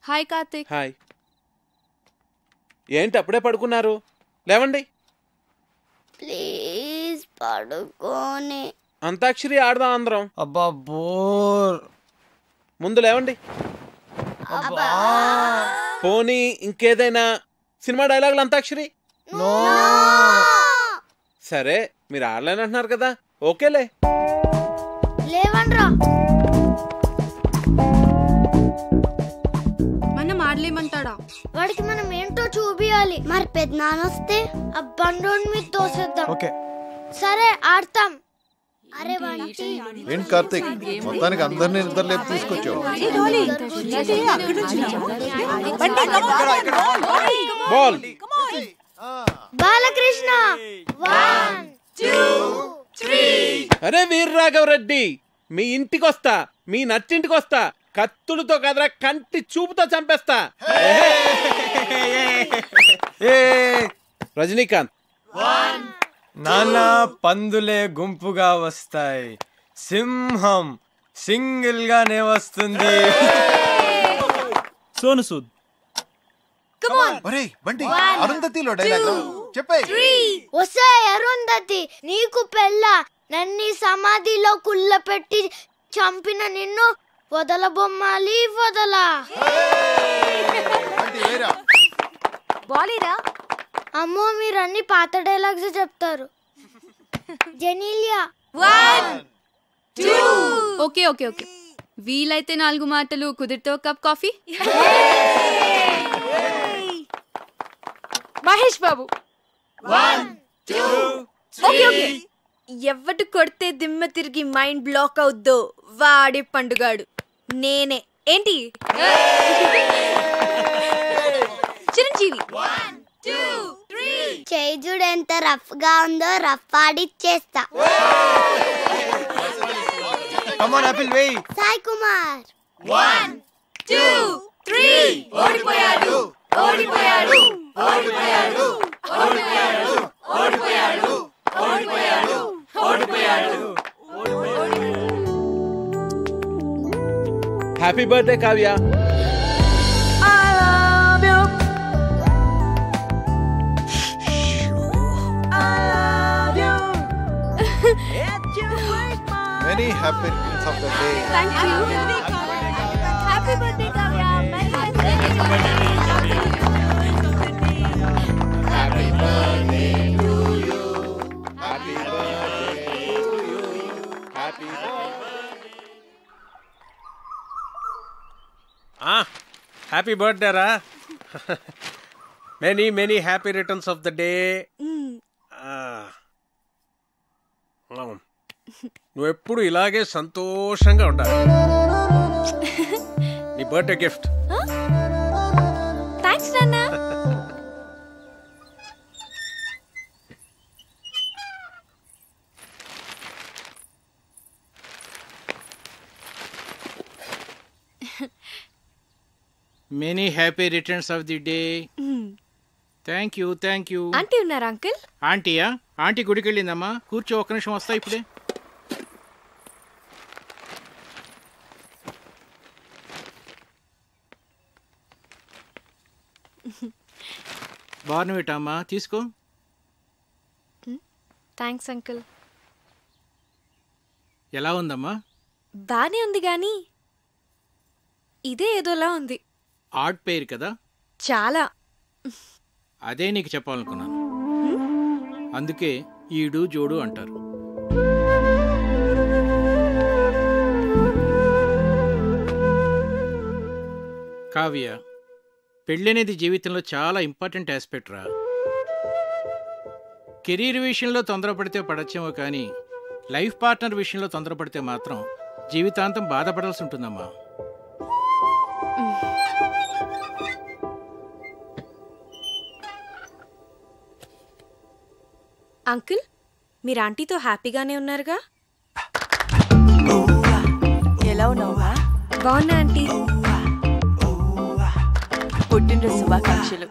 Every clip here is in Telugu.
హాయ్ కార్తిక్. హాయ్. ఏంటి అప్పుడే పడుకున్నారు? లేవండి. ప్లీజ్ పడుకోని. అంతాక్షరి ఆడదాం అందరం. అబ్బా బోర్. ముందు లేవండి. పోనీ ఇంకేదైనా సినిమా డైలాగులు అంతాక్షరి? సరే మీరు ఆడలేనంటున్నారు కదా, ఓకేలే. లేవండ్రా. మనం ఆడలేమంటాడా? వాడికి మనం ఏంటో చూపియాలి. మరి పెద్దనాన్నొస్తే ఆ బండోని మీద తోసేద్దాం. ఓకే సరే ఆడతాం. అరే బంటి. ఏంటి కార్తిక్, మొత్తానికి అందరినీ నిద్రలేపు తీసుకొచ్చావు. బాల్. బాలకృష్ణ. 1 2 3. అరే వీర్రాఘవరెడ్డి, మీ ఇంటికి వస్తా, మీ నట్టింటికి వస్తా, కత్తులతో కదరా కంటి చూపుతో చంపేస్తా. రజనీకాంత్. నానా పందులే గుంపుగా వస్తాయి, సింహం సింగిల్ గానే వస్తుంది. సోను సూద్. ఒరేయ్ బంటి, అరుంధతిలో డైలాగ్ చెప్పే. వసే అరుంధతి, నీకు పెళ్ళ నన్ను సమాధిలో కుళ్ళపెట్టి చంపిన నిన్ను వదలబొమ్మాలి వదలా. బాలీరా. అమ్మో మీరు అన్ని పాత డైలాగ్స్ చెప్తారు. జెనీలియా. 1 2. ఓకే ఓకే ఓకే, వీలైతే 4 మాటలు, కుదిరితే ఒక cup coffee. Mahesh Babu. 1 2. Okay okay, ఎవడు కొడితే దిమ్మ తిరిగి మైండ్ బ్లాక్ అవుద్దో వాడి పండుగాడు నేనే. ఏంటి? చిరంజీవి. 1 2 3. చేయి చూడు ఎంత రఫ్ గా ఉందో, రఫ్ ఆడిచ్చేస్తా. కమ్ ఆన్ ఆపిల్ వేయ్. సాయి కుమార్. 1 2 3. ఓడిపోయాడు ఓడిపోయాడు ఓడిపోయాడు ఓడిపోయాడు ఓడిపోయాడు ఓడిపోయాడు ఓడిపోయాడు. Happy birthday Kavya. Many happy returns of the day. Thank you. Happy birthday Kavya. Happy birthday to you. Happy birthday to you. Happy birthday. Happy birthday రా. Many many happy returns of the day. నువ్వెప్పుడు ఇలాగే సంతోషంగా ఉండాలి. నీ బర్త్డే గిఫ్ట్. థ్యాంక్స్ నాన్న. Many happy returns of the day. Thank you thank you. Aunty ఉన్నారా అంకుల్? ఆంటీయా? ఆంటీ గుడికి వెళ్ళిందమ్మా. కూర్చో, ఒక్క నిమిషం వస్తా ఇప్పుడే. బార్నవిటా అమ్మా, తీసుకో. Thanks uncle. ఎలా ఉందమ్మా? బానే ఉంది గాని ఇదే ఏదోలా ఉంది. ఆర్ట్ పేరు కదా. చాలా. అదే నీకు చెప్పాలనుకున్నాను. అందుకే ఈడు జోడు అంటారు. కావ్య, పెళ్ళనేది జీవితంలో చాలా ఇంపార్టెంట్ ఆస్పెక్ట్ రా. కెరీర్ విషయంలో తొందరపడితే పడచ్చేమో కానీ లైఫ్ పార్ట్నర్ విషయంలో తొందరపడితే మాత్రం జీవితాంతం బాధపడాల్సి ఉంటుందమ్మా. అంకుల్, మీరు ఆంటీతో హ్యాపీగానే ఉన్నారుగా? ఎలా ఉన్నావా? బాగున్నా ఆంటీ. పుట్టినరోజు శుభాకాంక్షలు.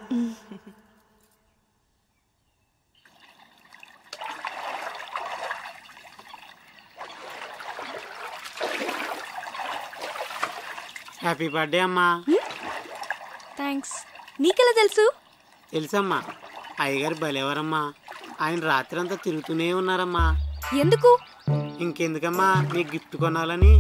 హ్యాపీ బర్త్డే అమ్మా. థ్యాంక్స్. నీకెలా తెలుసు? తెలుసమ్మా, అయ్యగారు భలేవారమ్మా. ఆయన రాత్రి అంతా తిరుగుతూనే ఉన్నారమ్మా. ఎందుకు? ఇంకెందుకమ్మా, నీకు గిఫ్ట్ కొనాలని.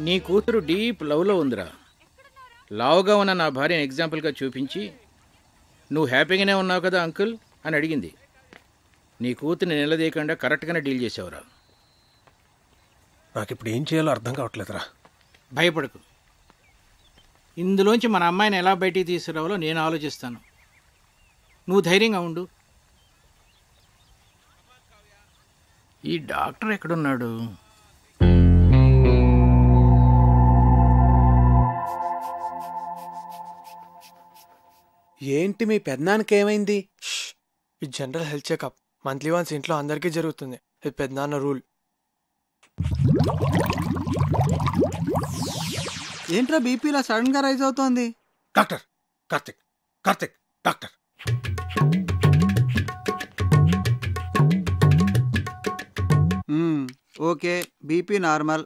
నీ కూతురు డీప్ లవ్లో ఉందిరా. లావుగా ఉన్న నా భార్యను ఎగ్జాంపుల్గా చూపించి నువ్వు హ్యాపీగానే ఉన్నావు కదా అంకుల్ అని అడిగింది. నీ కూతుర్ని నిలదీయకుండా కరెక్ట్గానే డీల్ చేసావురా. నాకు ఇప్పుడు ఏం చేయాలో అర్థం కావట్లేదురా. భయపడకు, ఇందులోంచి మన అమ్మాయిని ఎలా బయటికి తీసుకురావాలో నేను ఆలోచిస్తాను. నువ్వు ధైర్యంగా ఉండు. ఈ డాక్టర్ ఎక్కడున్నాడు? ఏంటి మీ పెద్దనాన్నకి ఏమైంది? ఈ general health checkup monthly once ఇంట్లో అందరికీ జరుగుతుంది. ఇది పెద్దనాన్న రూల్. ఏంట్రా బీపీ ఇలా సడన్ గా రైజ్ అవుతోంది? Doctor Karthik, Karthik doctor. Okay, BP normal.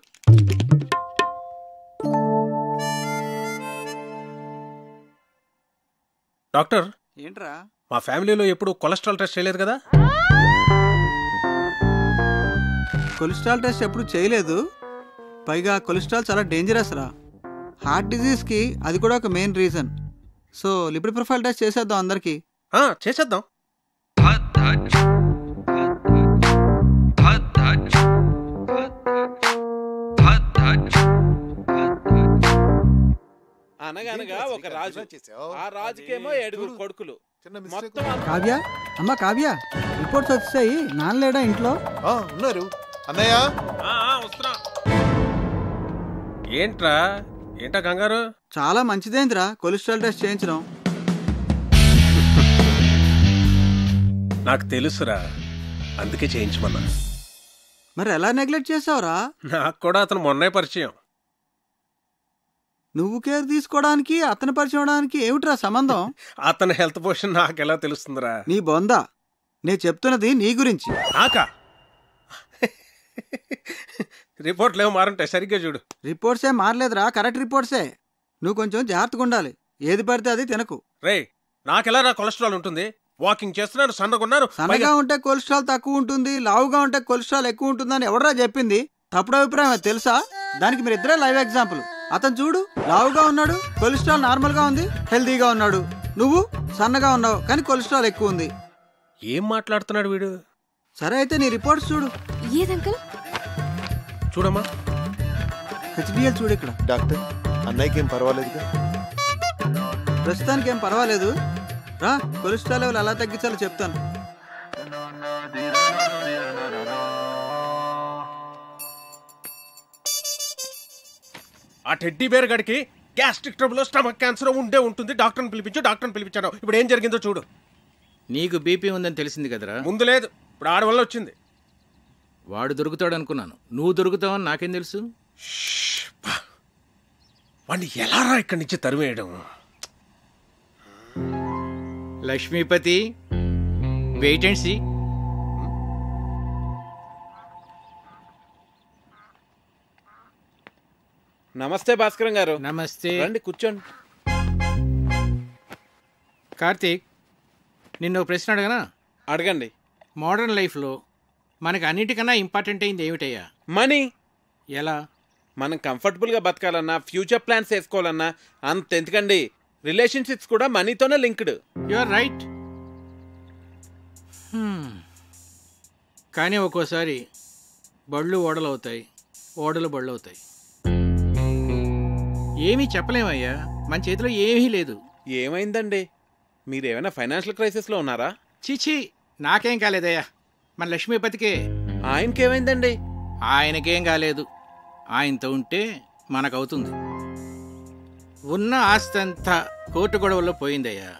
Doctor, ఏంట్రా? మా ఫ్యామిలీలో ఎప్పుడు కొలెస్ట్రాల్ టెస్ట్ చేయలేదు కదా? కొలెస్ట్రాల్ టెస్ట్ ఎప్పుడు చేయలేదు. పైగా కొలెస్ట్రాల్ చాలా డేంజరస్ రా. హార్ట్ డిజీజ్కి అది కూడా ఒక main reason. So lipid profile test చేసేద్దాం అందరికి. చేసేద్దాం. అనగనగా ఒక రాజు, ఆ రాజుకేమో 7 కొడుకులు. కావ్య, అమ్మ కావ్య, రిపోర్ట్స్ వచ్చాయి. నాన్నలేడా ఇంట్లో? ఉన్నారు అన్నయ్య. ఏంట్రా ఏంటా కంగారు? చాలా మంచిదేంద్రా కొలెస్ట్రాల్ టెస్ట్ చేయించడం. నాకు తెలుసురా, అందుకే చేయించమన్నా. మరి ఎలా నెగ్లెక్ట్ చేసావురా? నాకు కూడా అతను మొన్నే పరిచయం. నువ్వు కేర్ తీసుకోవడానికి అతను పరిచయం అవడానికి ఏమిట్రా సంబంధం? అతని హెల్త్ పొజిషన్ నాకెలా తెలుస్తుందిరా? నీ బొందా, నేను చెప్తున్నది నీ గురించి. నాకా? రిపోర్ట్లు ఏమో మారుంటాయి, సరిగ్గా చూడు. రిపోర్ట్సే మారలేదురా, కరెక్ట్ రిపోర్ట్సే. నువ్వు కొంచెం జాగ్రత్తగా ఉండాలి. ఏది పడితే అది తినకు. రే, నాకెలా రా కొలెస్ట్రాల్ ఉంటుంది? వాకింగ్ చేస్తున్నాను, సన్నగున్నాను. సన్నగా ఉంటే కొలెస్ట్రాల్ తక్కువ ఉంటుంది, లావుగా ఉంటే కొలెస్ట్రాల్ ఎక్కువ ఉంటుందని ఎవడరా చెప్పింది? తప్పుడు అభిప్రాయం తెలుసా? దానికి మీరు ఇద్దరే లైవ్ ఎగ్జాంపుల్. అతను చూడు, లావుగా ఉన్నాడు, కొలెస్ట్రాల్ నార్మల్ గా ఉంది, హెల్దీగా ఉన్నాడు. నువ్వు సన్నగా ఉన్నావు కానీ కొలెస్ట్రాల్ ఎక్కువ ఉంది. ఏం మాట్లాడుతున్నాడు వీడు? సరే అయితే నీ రిపోర్ట్స్ చూడు. ఏదంకల్? చూడమ్మా, హెచ్డిఎల్ చూడు. ఇక్కడ డాక్టర్, అన్నయ్యకి ఏం పర్వాలేదుగా? ప్రస్తుతానికి ఏం పర్వాలేదు. రా, కొలెస్ట్రాల్ లెవెల్ ఎలా తగ్గించాలో చెప్తాను. ఆ టెడ్డీ బేర్ గడికి గ్యాస్ట్రిక్ ట్రబుల్, స్టమక్ క్యాన్సర్ ఉండే ఉంటుంది. డాక్టర్ని పిలిపించాను. ఇప్పుడు ఏం జరిగిందో చూడు. నీకు బీపీ ఉందని తెలిసింది కదరా? ముందు లేదు, ఇప్పుడు ఆడి వల్ల వచ్చింది. వాడు దొరుకుతాడు అనుకున్నాను, నువ్వు దొరుకుతావని నాకేం తెలుసు? వాడిని ఎలారా ఇక్కడి నుంచి తరివేయడం? Lakshmipati, wait and see. నమస్తే భాస్కరం గారు. నమస్తే. రండి కూర్చోండి. కార్తీక్, నిన్ను ప్రశ్న అడగనా? అడగండి. మోడర్న్ లైఫ్లో మనకు అన్నిటికన్నా ఇంపార్టెంట్ అయింది ఏమిటయ్యా? మనీ. ఎలా? మనం కంఫర్టబుల్గా బతకాలన్నా, ఫ్యూచర్ ప్లాన్స్ వేసుకోవాలన్నా అంతెందుకండి, రిలేషన్షిప్స్ కూడా మనీతోనే లింక్డ్. You are right. కానీ ఒక్కోసారి బళ్ళు ఓడలు అవుతాయి, ఓడలు బళ్ళు అవుతాయి. ఏమీ చెప్పలేమయ్యా, మన చేతిలో ఏమీ లేదు. ఏమైందండి? మీరేమైనా ఫైనాన్షియల్ క్రైసిస్లో ఉన్నారా? చీచీ, నాకేం కాలేదయ్యా, మన లక్ష్మీపతికే. ఆయనకేమైందండి? ఆయనకేం కాలేదు. ఆయనతో ఉంటే మనకవుతుంది. ఉన్న ఆస్తి అంతా కోర్టు గొడవల్లో పోయిందయ్యా.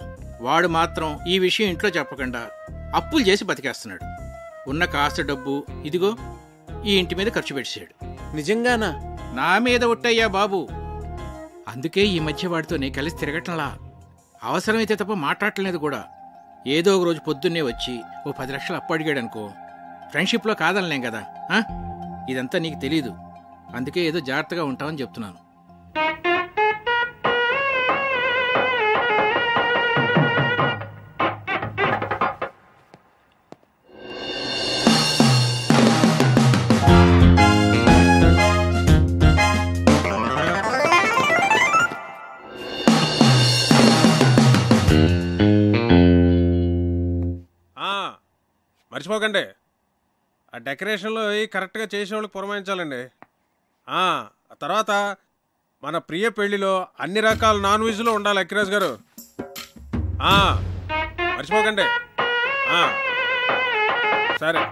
వాడు మాత్రం ఈ విషయం ఇంట్లో చెప్పకుండా అప్పులు చేసి బతికేస్తున్నాడు. ఉన్న కాస్త డబ్బు ఇదిగో ఈ ఇంటి మీద ఖర్చు పెట్టాడు. నిజంగానా? నా మీద ఒట్టయ్యా బాబు. అందుకే ఈ మధ్య వాడితో నేను కలిసి తిరగటంలా. అవసరమైతే తప్ప మాట్లాడలేదు కూడా. ఏదో ఒక రోజు పొద్దున్నే వచ్చి ఓ 10 లక్షలు అప్పు అడిగాడు అనుకో, ఫ్రెండ్షిప్లో కాదనలేం కదా. ఇదంతా నీకు తెలీదు, అందుకే ఏదో జాగ్రత్తగా ఉంటామని చెప్తున్నాను. మర్చిపోకండి, ఆ డెకరేషన్లో కరెక్ట్గా చేసే వాళ్ళకి పురమాయించాలండి. ఆ తర్వాత మన ప్రియ పెళ్లిలో అన్ని రకాల నాన్ వెజ్లో ఉండాలి అక్కిరాజ్ గారు. మర్చిపోకండి. సరే.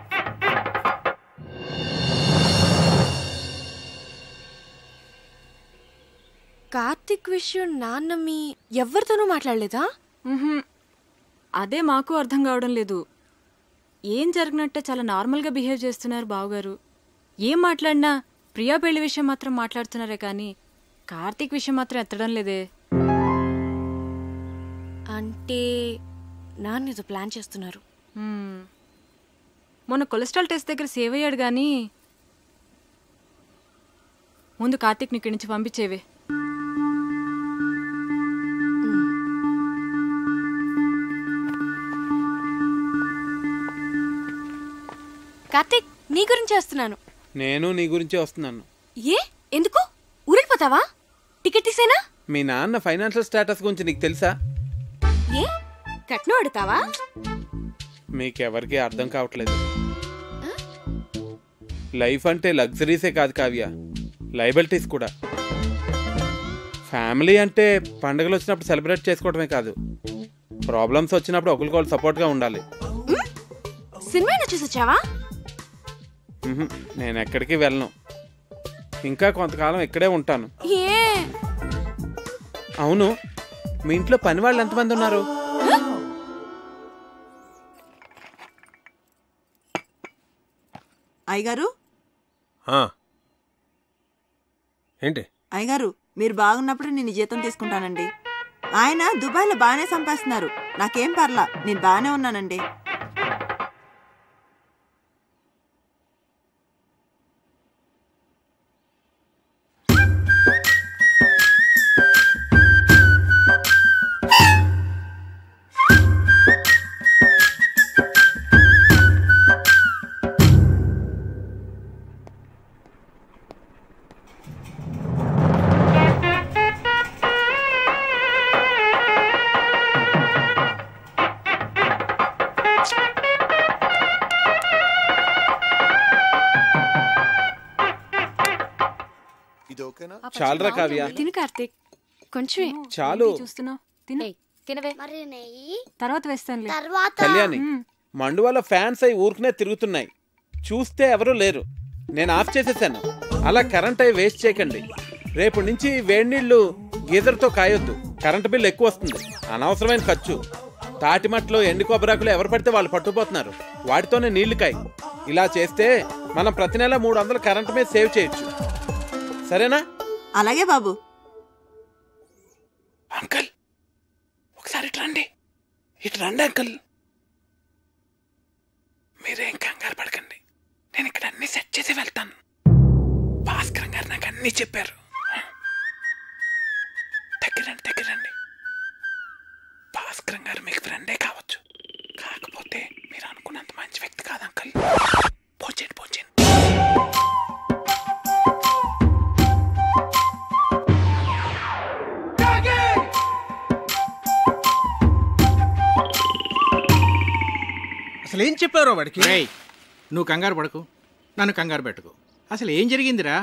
కార్తిక్ విషయం నాన్న మీ ఎవరితోనూ మాట్లాడలేదా? అదే మాకు అర్థం కావడం లేదు. ఏం జరిగినట్టే చాలా నార్మల్గా బిహేవ్ చేస్తున్నారు బావగారు. ఏం మాట్లాడినా ప్రియా పెళ్లి విషయం మాత్రం మాట్లాడుతున్నారే కానీ కార్తీక్ విషయం మాత్రం ఎత్తడం లేదే. అంటే నాన్న ఏదో ప్లాన్ చేస్తున్నారు. మొన్న కొలెస్ట్రాల్ టెస్ట్ దగ్గర సేవ్ అయ్యాడు కానీ ముందు కార్తీక్ని ఇక్కడి నుంచి పంపించేవే. కార్తిక్, నీ గురించి వస్తున్నాను. నేను నీ గురించే వస్తున్నాను. ఏ ఎందుకు ఊరెళ్ళిపోతావా? టికెట్ తీసేనా? మీ నాన్న ఫైనాన్షియల్ స్టేటస్ గురించి నీకు తెలుసా? ఏ కట్నం అడుగుతావా? మీకెవరికి అర్థం కావట్లేదు. లైఫ్ అంటే లగ్జరీసే కాదు కావ్య, లయబిలిటీస్ కూడా. ఫ్యామిలీ అంటే పండుగలు వచ్చినప్పుడు సెలబ్రేట్ చేసుకోవడమే కాదు, ప్రాబ్లమ్స్ వచ్చినప్పుడు ఒకరికొకరు సపోర్ట్గా ఉండాలి. సినిమా చూసి వచ్చావా? నేను ఎక్కడికి వెళ్ళను, ఇంకా కొంతకాలం ఇక్కడే ఉంటాను. అవును, మీ ఇంట్లో పని వాళ్ళు ఎంతమంది ఉన్నారు? అయ్యగారు ఏంటి? అయ్యగారు, మీరు బాగున్నప్పుడు నేను జీతం తీసుకుంటానండి. ఆయన దుబాయ్లో బాగానే సంపాదిస్తున్నారు, నాకేం పర్లా, నేను బాగానే ఉన్నానండి. చాలురా కావ్య. తిను కార్తిక్, కొంచెం చాలు. చూస్తున్నావు, తినవే. మరి నెయ్యి తర్వాత వేస్తాను. కళ్యాణి, మండువాలో ఫ్యాన్స్ అయి ఊరుకునే తిరుగుతున్నాయి, చూస్తే ఎవరూ లేరు. నేను ఆఫ్ చేసేసాను. అలా కరెంట్ అయి వేస్ట్ చేయకండి. రేపు నుంచి వేడి నీళ్లు గీజర్తో కాయొద్దు, కరెంటు బిల్లు ఎక్కువ వస్తుంది, అనవసరమైన ఖర్చు. తాటిమట్లో ఎండు కొబ్బరాకులు ఎవరు పడితే వాళ్ళు పట్టుకుపోతున్నారు, వాటితోనే నీళ్లు కాయి. ఇలా చేస్తే మనం ప్రతి నెల 300 కరెంటు మీద సేవ్ చేయొచ్చు. సరేనా? అలాగే బాబు. అంకుల్, ఒకసారి ఇటు రండి. ఇటు రండి అంకుల్. మీరేం కంగారు పడకండి, నేను ఇక్కడ అన్ని సెట్ చేసి వెళ్తాను. భాస్కర్ గారు నాకు అన్ని చెప్పారు. దగ్గరండి. భాస్కర్ గారు మీకు ఫ్రెండే కావచ్చు, కాకపోతే మీరు అనుకున్నంత మంచి వ్యక్తి కాదు అంకుల్. పోంచండి. అసలు ఏం చెప్పారో వాడికి? నువ్వు కంగారు పడకు, నన్ను కంగారు పెట్టుకో. అసలు ఏం జరిగిందిరా?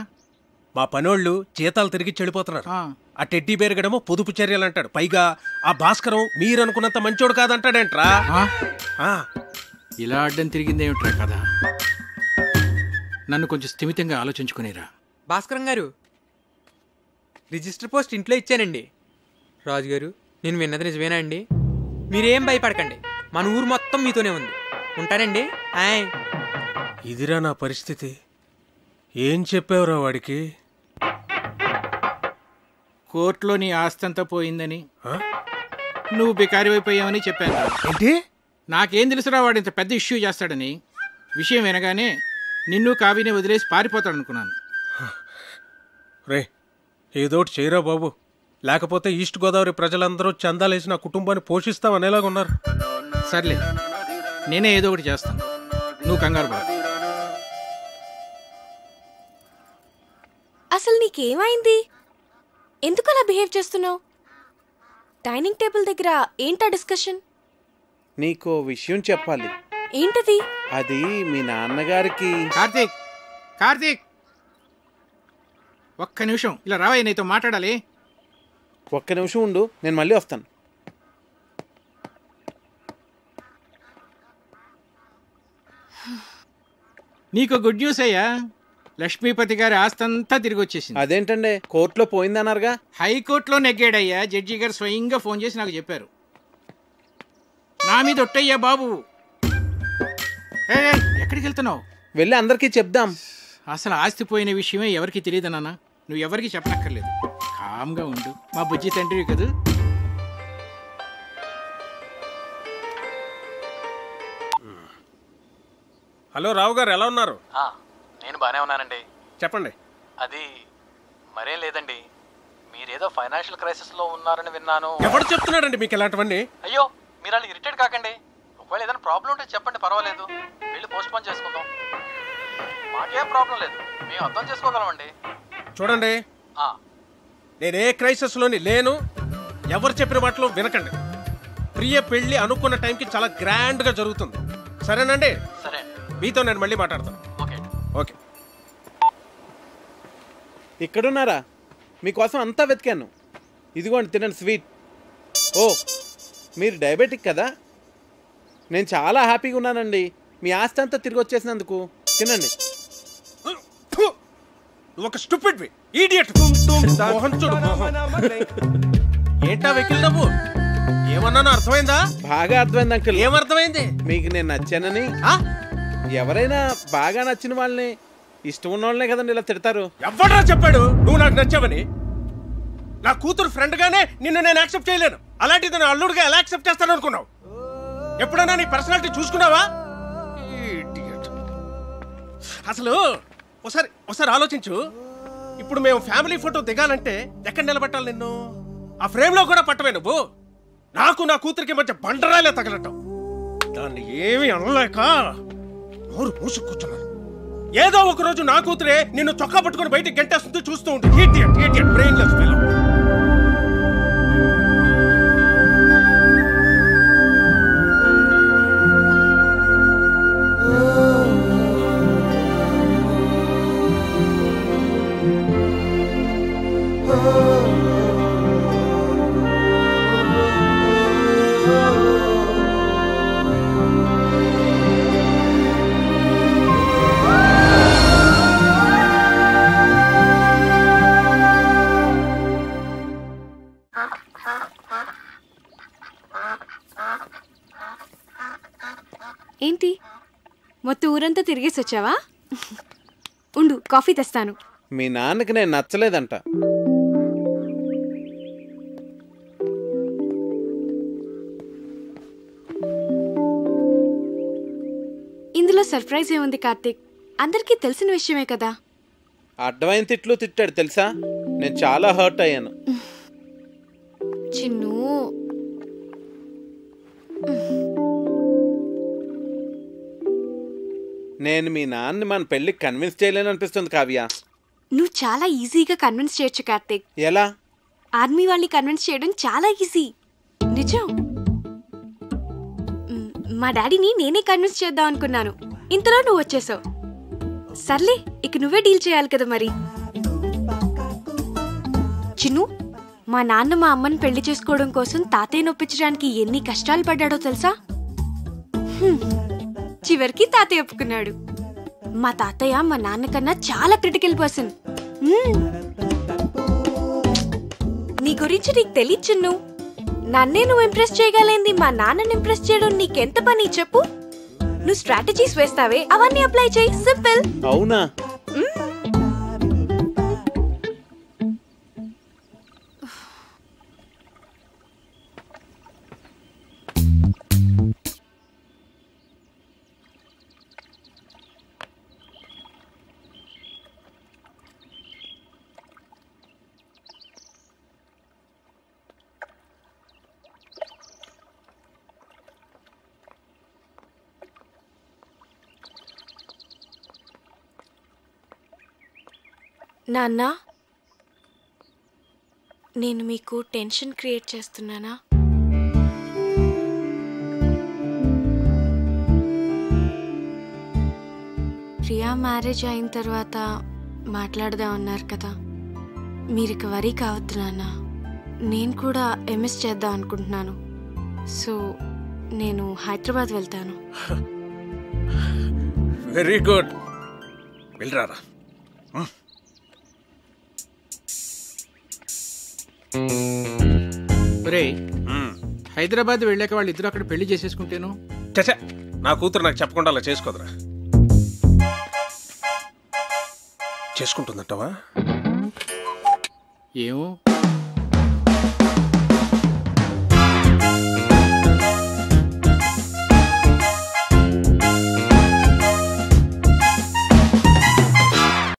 మా పనోళ్ళు జీతాలు తిరిగి చెడిపోతున్నారు. ఆ టెడ్డీ బేరగడమో పొదుపు చర్యలు అంటాడు, పైగా ఆ భాస్కరం మీరు అనుకున్నంత మంచోడు కాదంటాడేంట్రా. ఇలా అడ్డం తిరిగిందేమిట్రా కదా. నన్ను కొంచెం స్థిమితంగా ఆలోచించుకునేరా. భాస్కరం గారు, రిజిస్టర్ పోస్ట్ ఇంట్లో ఇచ్చానండి. రాజుగారు, నేను విన్నది నిజమేనా అండి? మీరేం భయపడకండి, మన ఊరు మొత్తం మీతోనే ఉంది. ఉంటానండి. ఆయ్. ఇదిరా నా పరిస్థితి. ఏం చెప్పావురా వాడికి? కోర్టులో నీ ఆస్తంతా పోయిందని, నువ్వు బికారి అయిపోయావని చెప్పాను. ఏంటి? నాకేం తెలుసురా వాడు ఇంత పెద్ద ఇష్యూ చేస్తాడని. విషయం వినగానే నిన్ను కావిని వదిలేసి పారిపోతాడు అనుకున్నాను. రే, ఏదోటి చేయరా బాబు, లేకపోతే ఈస్ట్ గోదావరి ప్రజలందరూ చందాలేసి నా కుటుంబాన్ని పోషిస్తామనేలాగా ఉన్నారు. సర్లే, నేనే ఏదో ఒకటి చేస్తాను, నువ్వు కంగారు పడ. అసలు నీకేమైంది? ఎందుకు అలా బిహేవ్ చేస్తున్నావు? డైనింగ్ టేబుల్ దగ్గర ఏంటా డిస్కషన్? నీకో విషయం చెప్పాలి. ఏంటది? అది మీ నాన్నగారికి. కార్తీక్, కార్తీక్, ఒక్క నిమిషం ఇలా రావయ్య, నీతో మాట్లాడాలి. ఒక్క నిమిషం ఉండు, నేను మళ్ళీ వస్తాను. నీకు గుడ్ న్యూస్ అయ్యా, లక్ష్మీపతి గారి ఆస్తంతా తిరిగి వచ్చేసింది. అదేంటండి, కోర్టులో పోయిందన్నారుగా? హైకోర్టులో నెగ్గాడయ్యా. జడ్జి గారు స్వయంగా ఫోన్ చేసి నాకు చెప్పారు. నా మీద ఒట్టయ్యా బాబు. ఎక్కడికి వెళ్తున్నావు? వెళ్ళి అందరికీ చెప్దాం. అసలు ఆస్తి పోయిన విషయమే ఎవరికి తెలియదు నాన్న. నువ్వు ఎవరికి చెప్పనక్కర్లేదు, కామ్గా ఉండు. మా బుజ్జి తండ్రి కదా. హలో రావు గారు, ఎలా ఉన్నారు? నేను బాగానే ఉన్నానండి. చెప్పండి. అది మరేం లేదండి, మీరేదో ఫైనాన్షియల్ క్రైసిస్లో ఉన్నారని విన్నాను. ఎవరు చెప్తున్నాడండి మీకు ఇలాంటివన్నీ? అయ్యో, మీరు అలా ఇరిటేట్ కాకండి. ఒకవేళ ఏదైనా ప్రాబ్లం ఉంటే చెప్పండి, పర్వాలేదు. వెళ్ళి పోస్ట్ పోన్ చేసుకుందాం. మాకేం ప్రాబ్లం లేదు, మేము అర్థం చేసుకోగలమండి. చూడండి, నేనే క్రైసిస్లోని లేను. ఎవరు చెప్పిన మాటలు వినకండి. ప్రియ పెళ్లి అనుకున్న టైంకి చాలా గ్రాండ్గా జరుగుతుంది. సరేనండి? సరే, మీతో నేను మళ్ళీ మాట్లాడతాను. Okay okay. ఇక్కడున్నారా? మీకోసం అంతా వెతికాను. ఇదిగోండి, తినండి స్వీట్. ఓ, మీరు డయాబెటిక్ కదా? నేను చాలా హ్యాపీగా ఉన్నానండి మీ ఆస్తి అంతా తిరిగి వచ్చేసినందుకు. తినండి. ఒక స్టూపిడ్ ఇడియట్. మోహన్ చూడు, ఏంటా వెకిల్ నవ్వు? ఏమన్నానో అర్థమైందా? బాగా అర్థమైంది అంకుల్. ఏమర్థమైంది? మీకు నేను నచ్చానని. ఎవరైనా బాగా నచ్చిన వాళ్ళని, ఇష్టం ఉన్న వాళ్ళనే కదండి ఇలా తిడతారు. ఎవడ్రా చెప్పాడు నువ్వు నాకు నచ్చావని? నా కూతురు ఫ్రెండ్ గానే నిన్ను నేను యాక్సెప్ట్ చేయలేను. అలాంటిది నా అల్లుడుగా ఎలా యాక్సెప్ట్ చేస్తాను అనుకున్నావు? ఎప్పుడైనా నీ పర్సనాలిటీ చూసుకున్నావా? అసలు ఒకసారి ఆలోచించు. ఇప్పుడు మేము ఫ్యామిలీ ఫోటో దిగాలంటే ఎక్కడ నిలబెట్టాలి నిన్ను? ఆ ఫ్రేమ్ లో కూడా పట్టవే నువ్వు. నాకు నా కూతురికి మధ్య బండరాలే తగలటం. దాన్ని ఏమి అనలేక నోరు మూసు కూర్చున్నాను. ఏదో ఒక రోజు నా కూతురే నిన్ను చొక్కా పట్టుకుని బయటికి గంటేస్తుంటే చూస్తూ ఉంటుంది. Idiot, brainless fellow. ఏంటి, మొత్తం ఊరంతా తిరిగేసి వచ్చావా? ఉండు, కాఫీ తెస్తాను. మీ నాన్నకి నేను నచ్చలేదంట. ఇందులో సర్ప్రైజ్ ఏముంది కార్తీక్? అందరికీ తెలిసిన విషయమే కదా. అడ్డమైన తిట్లు తిట్టాడు తెలుసా? నేను చాలా హర్ట్ అయ్యాను. చిన్ను, నేను మీ నాన్నని మన పెళ్లికి కన్విన్స్ చేయలేను అనిపిస్తుంది కావ్య. నువ్వు చాలా ఈజీగా కన్విన్స్ చేయొచ్చు కార్తీక్. ఎలా? ఆర్మీ వాళ్ళని కన్విన్స్ చేయడం చాలా ఈజీ. నిజం. మా డాడీని నేనే కన్విన్స్ చేద్దాం అనుకున్నాను, ఇంతలో నువ్వు వచ్చేసావు. సర్లే, ఇక నువ్వే డీల్ చేయాలి కదా మరి. చిన్ను, మా నాన్న మా అమ్మని పెళ్లి చేసుకోవడం కోసం తాతయ్య నొప్పించడానికి ఎన్ని కష్టాలు పడ్డాడో తెలుసా? చివరికి తాతయ్య ఒప్పుకున్నాడు. మా తాతయ్య మా నాన్న కన్నా చాలా క్రిటికల్ పర్సన్. నీ గురించి నీకు తెలియదు చిన్ను. నన్నే నువ్వు ఇంప్రెస్ చేయగలిగింది మా నాన్నని ఇంప్రెస్ చేయడం నీకెంత పని చెప్పు. నువ్వు స్ట్రాటజీస్ వేస్తావే అవన్నీ అప్లై చేయి, సింపుల్. అవునా? నాన్న, నేను మీకు టెన్షన్ క్రియేట్ చేస్తున్నానా? ప్రియా మ్యారేజ్ అయిన తర్వాత మాట్లాడదాం అన్నారు కదా, మీరు ఇక వరీ కావద్దు నాన్న. నేను కూడా ఎంఎస్ చేద్దాం అనుకుంటున్నాను. సో నేను హైదరాబాద్ వెళ్తాను. Very good, వెళ్ళరారా. హైదరాబాద్ వెళ్ళాక వాళ్ళిద్దరు అక్కడ పెళ్లి చేసేసుకుంటేను. చచ్చా, నా కూతురు నాకు చెప్పకుండా అలా చేసుకోదురా. చేసుకుంటుందంటావా? ఏమో.